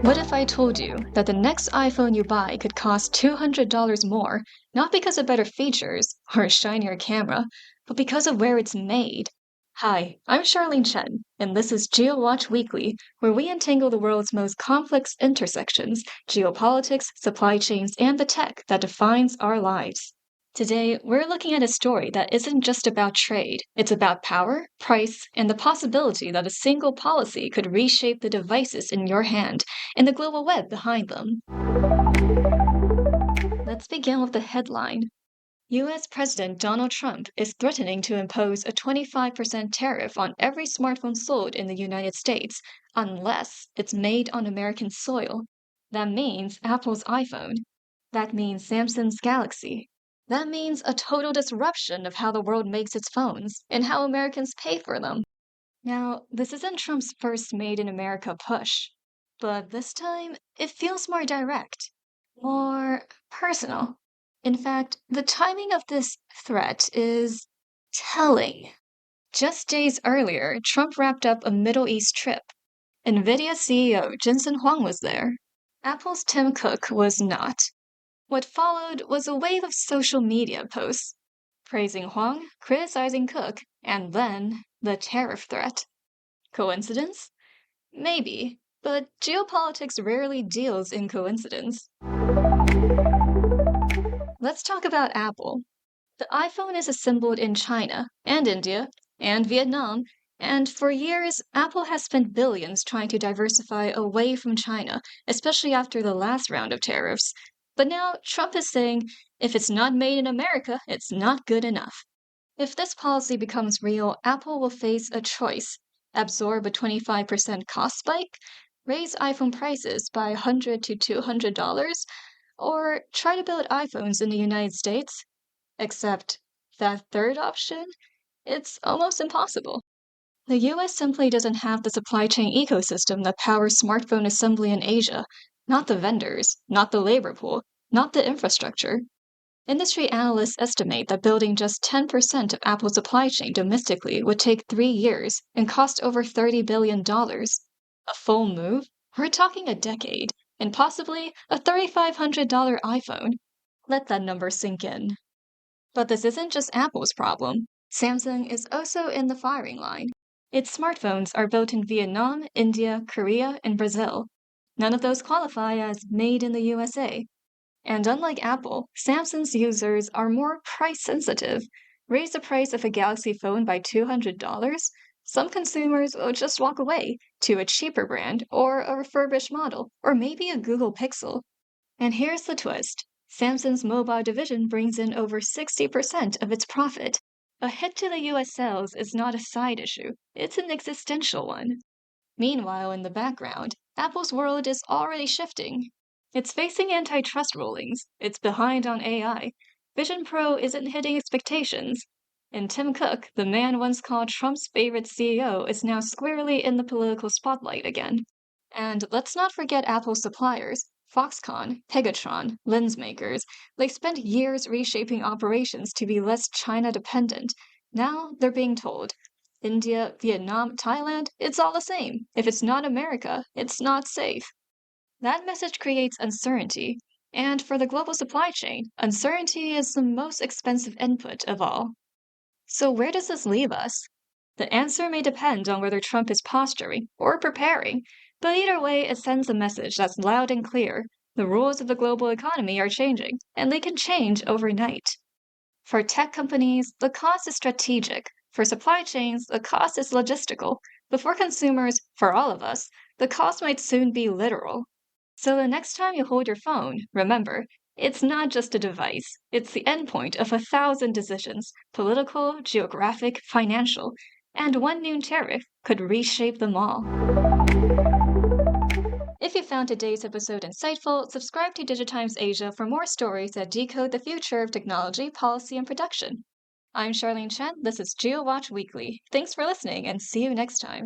What if I told you that the next iPhone you buy could cost $200 more, not because of better features or a shinier camera, but because of where it's made? Hi, I'm Charlene Chen, and this is GeoWatch Weekly, where we untangle the world's most complex intersections, geopolitics, supply chains, and the tech that defines our lives. Today, we're looking at a story that isn't just about trade. It's about power, price, and the possibility that a single policy could reshape the devices in your hand and the global web behind them. Let's begin with the headline. US President Donald Trump is threatening to impose a 25% tariff on every smartphone sold in the United States unless it's made on American soil. That means Apple's iPhone. That means Samsung's Galaxy. That means a total disruption of how the world makes its phones and how Americans pay for them. Now, this isn't Trump's first Made in America push, but this time it feels more direct, more personal. In fact, the timing of this threat is telling. Just days earlier, Trump wrapped up a Middle East trip. NVIDIA CEO Jensen Huang was there. Apple's Tim Cook was not. What followed was a wave of social media posts, praising Huang, criticizing Cook, and then the tariff threat. Coincidence? Maybe, but geopolitics rarely deals in coincidence. Let's talk about Apple. The iPhone is assembled in China and India and Vietnam, and for years, Apple has spent billions trying to diversify away from China, especially after the last round of tariffs. But now Trump is saying if it's not made in America, it's not good enough. If this policy becomes real, Apple will face a choice: absorb a 25% cost spike, raise iPhone prices by $100 to $200, or try to build iPhones in the United States. Except that third option, it's almost impossible. The US simply doesn't have the supply chain ecosystem that powers smartphone assembly in Asia, not the vendors, not the labor pool, not the infrastructure. Industry analysts estimate that building just 10% of Apple's supply chain domestically would take 3 years and cost over $30 billion. A full move? We're talking a decade, and possibly a $3,500 iPhone. Let that number sink in. But this isn't just Apple's problem. Samsung is also in the firing line. Its smartphones are built in Vietnam, India, Korea, and Brazil. None of those qualify as made in the USA. And unlike Apple, Samsung's users are more price sensitive. Raise the price of a Galaxy phone by $200, some consumers will just walk away to a cheaper brand or a refurbished model, or maybe a Google Pixel. And here's the twist. Samsung's mobile division brings in over 60% of its profit. A hit to the US sales is not a side issue, it's an existential one. Meanwhile, in the background, Apple's world is already shifting. It's facing antitrust rulings, it's behind on AI, Vision Pro isn't hitting expectations, and Tim Cook, the man once called Trump's favorite CEO, is now squarely in the political spotlight again. And let's not forget Apple's suppliers. Foxconn, Pegatron, lens makers, they spent years reshaping operations to be less China dependent. Now they're being told, India, Vietnam, Thailand, it's all the same. If it's not America, it's not safe. That message creates uncertainty. And for the global supply chain, uncertainty is the most expensive input of all. So where does this leave us? The answer may depend on whether Trump is posturing or preparing, but either way, it sends a message that's loud and clear. The rules of the global economy are changing, and they can change overnight. For tech companies, the cost is strategic. For supply chains, the cost is logistical. But for consumers, for all of us, the cost might soon be literal. So the next time you hold your phone, remember, it's not just a device. It's the endpoint of 1,000 decisions, political, geographic, financial, and one new tariff could reshape them all. If you found today's episode insightful, subscribe to Digitimes Asia for more stories that decode the future of technology, policy, and production. I'm Charlene Chen. This is GeoWatch Weekly. Thanks for listening, and see you next time.